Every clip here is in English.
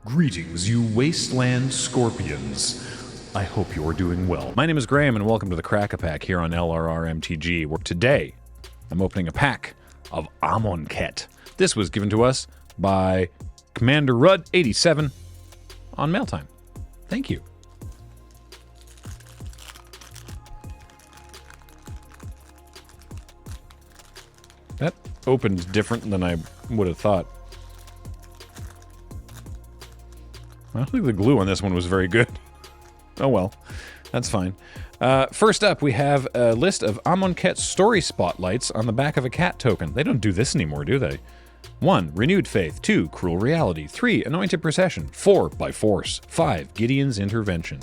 Greetings, you wasteland scorpions. I hope you're doing well. My name is Graham, and welcome to the Crack-A-Pack here on LRRMTG, where today I'm opening a pack of Amonkhet. This was given to us by Commander Rudd87 on Mailtime. Thank you. That opened different than I would have thought. I don't think the glue on this one was very good. Oh well, that's fine. First up, we have a list of Amonkhet story spotlights on the back of a cat token. They don't do this anymore, do they? 1. Renewed Faith. 2. Cruel Reality. 3. Anointed Procession. 4. By Force. 5. Gideon's Intervention.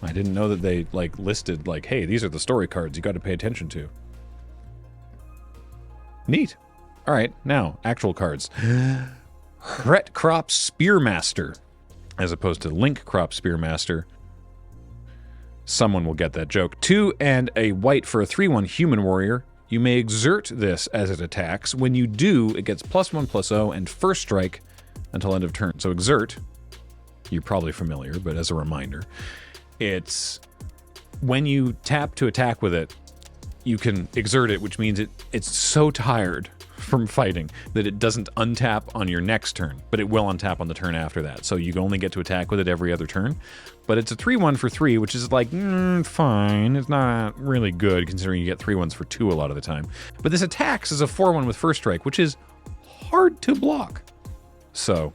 I didn't know that they, listed, hey, these are the story cards you got to pay attention to. Neat. Alright, now, actual cards. Hret Crop Spearmaster. As opposed to Link Crop Spearmaster. Someone will get that joke. 2 and a white for a 3/1 Human Warrior. You may exert this as it attacks. When you do, it gets +1/+0 and first strike until end of turn. So exert, you're probably familiar, but as a reminder, it's when you tap to attack with it, you can exert it, which means it's so tired from fighting that it doesn't untap on your next turn, but it will untap on the turn after that. So you only get to attack with it every other turn. But it's a 3/1 for 3, which is fine. It's not really good considering you get 3/1s for 2 a lot of the time. But this attacks as a 4/1 with first strike, which is hard to block. So,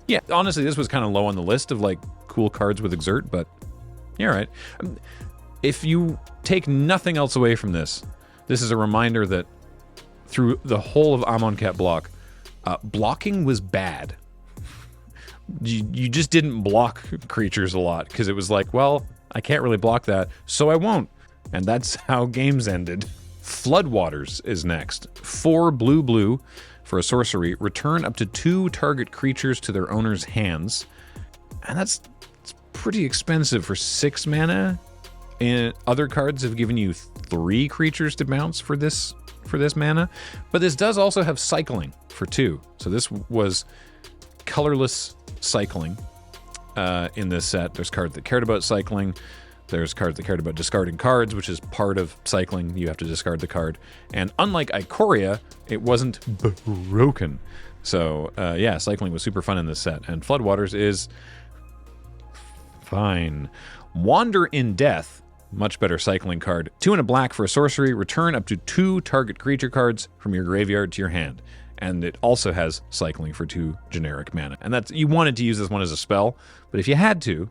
yeah, honestly, this was kind of low on the list of cool cards with exert, but yeah, all right. If you take nothing else away from this, this is a reminder that through the whole of Amonkhet block, blocking was bad. You just didn't block creatures a lot, because it was well, I can't really block that, so I won't. And that's how games ended. Floodwaters is next. 4 blue for a sorcery. Return up to 2 target creatures to their owner's hands. And it's pretty expensive for 6 mana. And other cards have given you 3 creatures to bounce for this mana, but this does also have cycling for 2. So this was colorless cycling in this set. There's cards that cared about cycling. There's cards that cared about discarding cards, which is part of cycling. You have to discard the card. And unlike Ikoria, it wasn't broken. So yeah, cycling was super fun in this set. And Floodwaters is fine. Wander in Death. Much better cycling card. 2 and a black for a sorcery. Return up to 2 target creature cards from your graveyard to your hand. And it also has cycling for 2 generic mana. And that's, you wanted to use this one as a spell, but if you had to,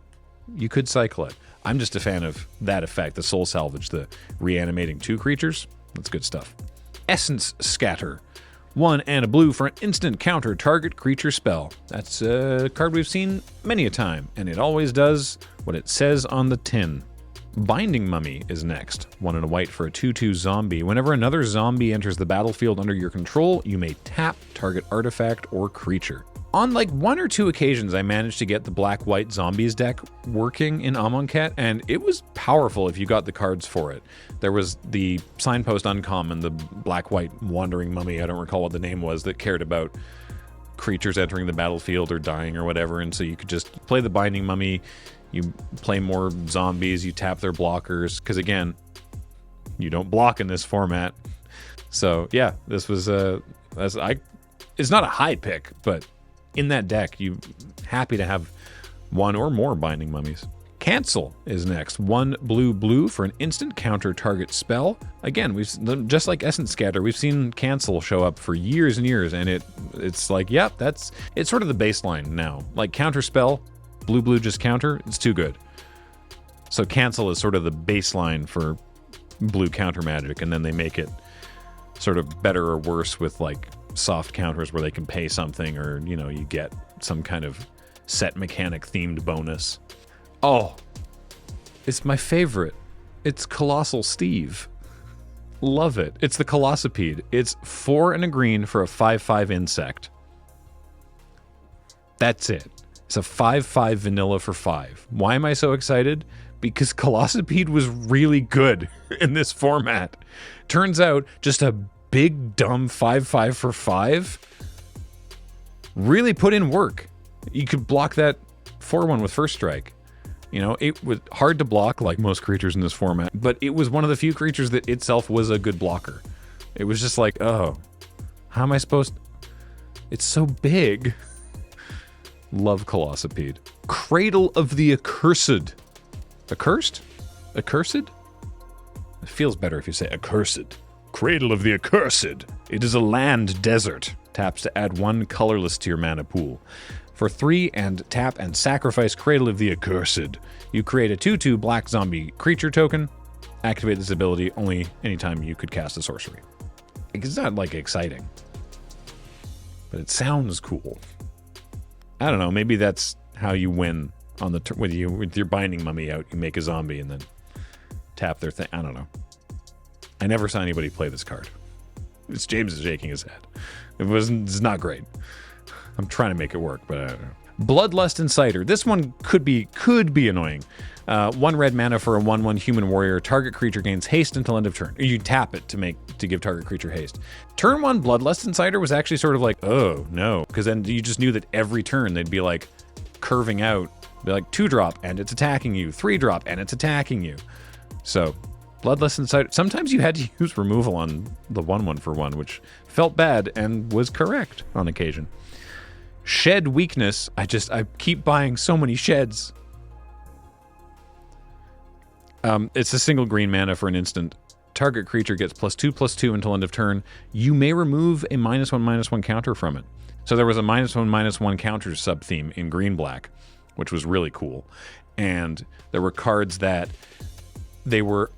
you could cycle it. I'm just a fan of that effect, the Soul Salvage, the reanimating 2 creatures. That's good stuff. Essence Scatter. 1 and a blue for an instant counter target creature spell. That's a card we've seen many a time, and it always does what it says on the tin. Binding Mummy is next. 1 and a white for a 2/2 zombie. Whenever another zombie enters the battlefield under your control, you may tap target artifact or creature. On 1 or 2 occasions, I managed to get the black-white zombies deck working in Amonkhet, and it was powerful if you got the cards for it. There was the Signpost Uncommon, the black-white Wandering Mummy, I don't recall what the name was, that cared about creatures entering the battlefield or dying or whatever, and so you could just play the Binding Mummy. You play more zombies, you tap their blockers, because again, you don't block in this format. So yeah, this was it's not a high pick, but in that deck, you happy to have 1 or more Binding Mummies. Cancel is next. 1 blue for an instant counter target spell. Again, just like Essence Scatter, we've seen Cancel show up for years and years, and it's yep, it's sort of the baseline now. Counter spell. Blue just counter, it's too good. So Cancel is sort of the baseline for blue counter magic, and then they make it sort of better or worse with soft counters where they can pay something, or you get some kind of set mechanic themed bonus. Oh, it's my favorite. It's Colossal Steve. Love it. It's the Colossipede. It's 4 and a green for a 5/5 insect. That's it. It's a 5/5 vanilla for 5. Why am I so excited? Because Colossipede was really good in this format. Turns out, just a big, dumb 5/5 for 5 really put in work. You could block that 4/1 with first strike. You know, it was hard to block like most creatures in this format, but it was one of the few creatures that itself was a good blocker. It was just like, oh, how am I supposed... It's so big. Love Colossipede. Cradle of the Accursed. Accursed? Accursed? It feels better if you say accursed. Cradle of the Accursed. It is a land desert. Taps to add 1 colorless to your mana pool. For 3 and tap and sacrifice Cradle of the Accursed. You create a 2/2 black zombie creature token. Activate this ability only anytime you could cast a sorcery. It's not like exciting, but it sounds cool. I don't know, maybe that's how you win on the with your Binding Mummy out. You make a zombie and then tap their thing. I don't know. I never saw anybody play this card. James is shaking his head. It's not great. I'm trying to make it work, but I don't know. Bloodlust Inciter. This one could be annoying. 1 red mana for a 1/1 human warrior. Target creature gains haste until end of turn. You tap it to give target creature haste. Turn 1 Bloodlust Inciter was actually sort of like, oh no, because then you just knew that every turn they'd be like curving out, be like 2-drop and it's attacking you, 3-drop and it's attacking you. So Bloodlust Inciter. Sometimes you had to use removal on the 1/1 for 1, which felt bad and was correct on occasion. Shed Weakness. I keep buying so many sheds. It's a single green mana for an instant. Target creature gets +2/+2 until end of turn. You may remove a -1/-1 counter from it. So there was a -1/-1 counter sub-theme in green-black, which was really cool. And there were cards that they were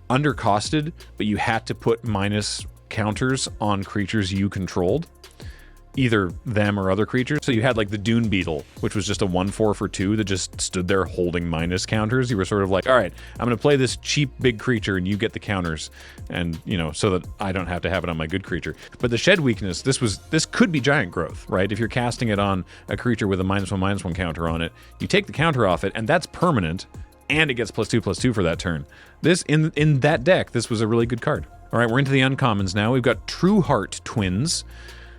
undercosted, but you had to put minus counters on creatures you controlled. Either them or other creatures. So you had like the Dune Beetle, which was just a 1/4 for 2 that just stood there holding minus counters. You were sort of like, all right, I'm going to play this cheap big creature and you get the counters, and you know, so that I don't have to have it on my good creature. But the Shed Weakness, this could be Giant Growth, right? If you're casting it on a creature with a -1/-1 counter on it, you take the counter off it, and that's permanent, and it gets +2/+2 for that turn. This in that deck, this was a really good card. All right, we're into the uncommons now. We've got True Heart Twins.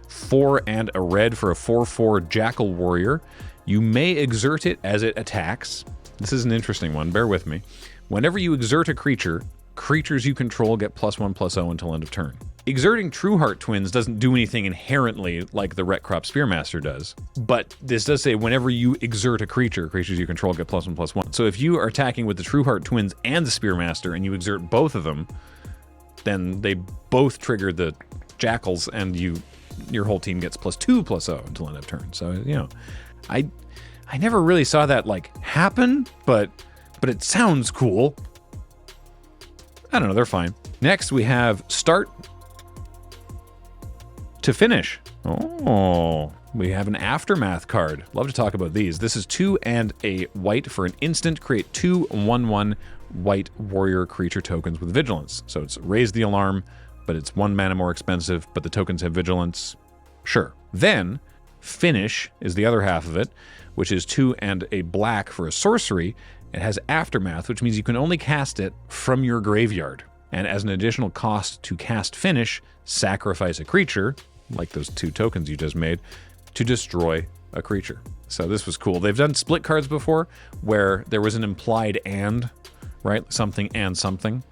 4 and a red for a 4/4 Jackal Warrior. You may exert it as it attacks. This is an interesting one, bear with me. Whenever you exert a creature, creatures you control get +1/+0 until end of turn. Exerting True Heart Twins doesn't do anything inherently like the Retcrop Spearmaster does, but this does say whenever you exert a creature, creatures you control get +1/+1. So if you are attacking with the True Heart Twins and the Spearmaster and you exert both of them, then they both trigger the Jackals and your whole team gets +2/+0 until end of turn. So, you know, I never really saw that like happen, but it sounds cool. I don't know, they're fine. Next we have Start to Finish. Oh, we have an Aftermath card. Love to talk about these. This is 2 and a white for an instant. Create 2 1/1 white warrior creature tokens with vigilance. So it's Raise the Alarm, but it's 1 mana more expensive, but the tokens have vigilance. Sure. Then, Finish is the other half of it, which is 2 and a black for a sorcery. It has Aftermath, which means you can only cast it from your graveyard. And as an additional cost to cast Finish, sacrifice a creature, like those 2 tokens you just made, to destroy a creature. So this was cool. They've done split cards before, where there was an implied and, right? Something and something.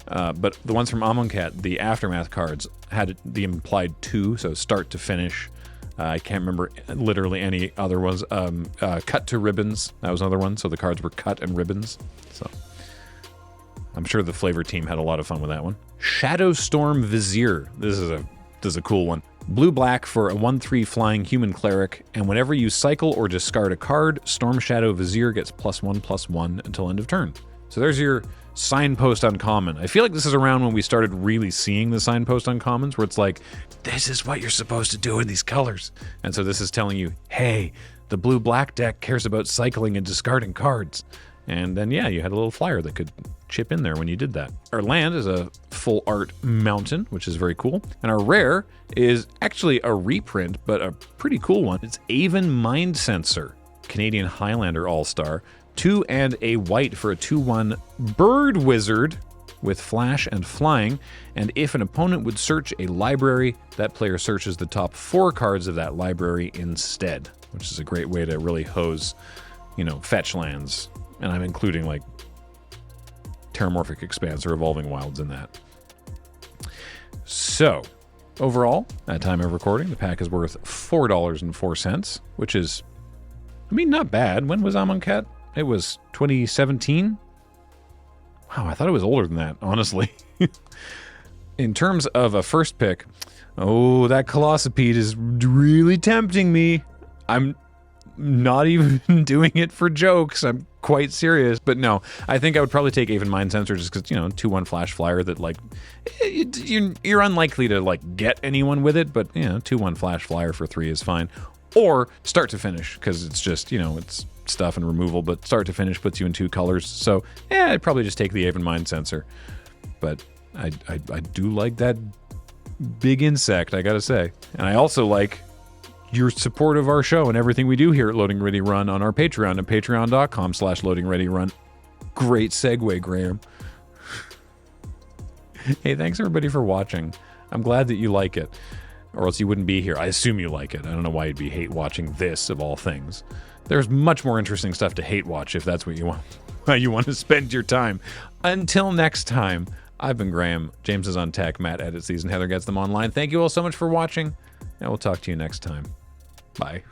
But the ones from Amonkhet, the Aftermath cards, had the implied 2, so Start to Finish. I can't remember literally any other ones. Cut to Ribbons, that was another one, so the cards were cut and ribbons. So I'm sure the flavor team had a lot of fun with that one. Shadowstorm Vizier. This is a cool one. Blue-black for a 1/3 flying human cleric, and whenever you cycle or discard a card, Storm Shadow Vizier gets +1/+1 until end of turn. So there's your Signpost Uncommon. I feel like this is around when we started really seeing the Signpost Uncommons, where it's like, this is what you're supposed to do in these colors. And so this is telling you, hey, the blue-black deck cares about cycling and discarding cards. And then, yeah, you had a little flyer that could chip in there when you did that. Our land is a full art mountain, which is very cool. And our rare is actually a reprint, but a pretty cool one. It's Avon Mind Sensor, Canadian Highlander All-Star. 2 and a white for a 2/1 Bird Wizard with flash and flying, and if an opponent would search a library, that player searches the top 4 cards of that library instead. which is a great way to really hose, you know, fetch lands. And I'm including like Terramorphic Expanse or Evolving Wilds in that. So, overall, at time of recording, the pack is worth $4.04, which is, I mean, not bad. When was Amonkhet? It was 2017? Wow, I thought it was older than that, honestly. In terms of a first pick, oh, that Colossipede is really tempting me. I'm not even doing it for jokes. I'm quite serious. But no, I think I would probably take Aven Mind Sensor just because, you know, 2/1 Flash Flyer that, like, you're unlikely to, like, get anyone with it. But, you know, 2/1 Flash Flyer for 3 is fine. Or start to finish, because it's just, you know, it's stuff and removal. But start to finish puts you in 2 colors. So, yeah, I'd probably just take the Aven Mind Sensor. But I do like that big insect, I gotta say. And I also like your support of our show and everything we do here at Loading Ready Run on our Patreon at patreon.com/loadingreadyrun. Great segue, Graham. Hey, thanks everybody for watching. I'm glad that you like it, or else you wouldn't be here. I assume you like it. I don't know why you'd be hate watching this of all things. There's much more interesting stuff to hate watch if that's what you want. How you want to spend your time. Until next time, I've been Graham. James is on tech. Matt edits these and Heather gets them online. Thank you all so much for watching, and we'll talk to you next time. Bye.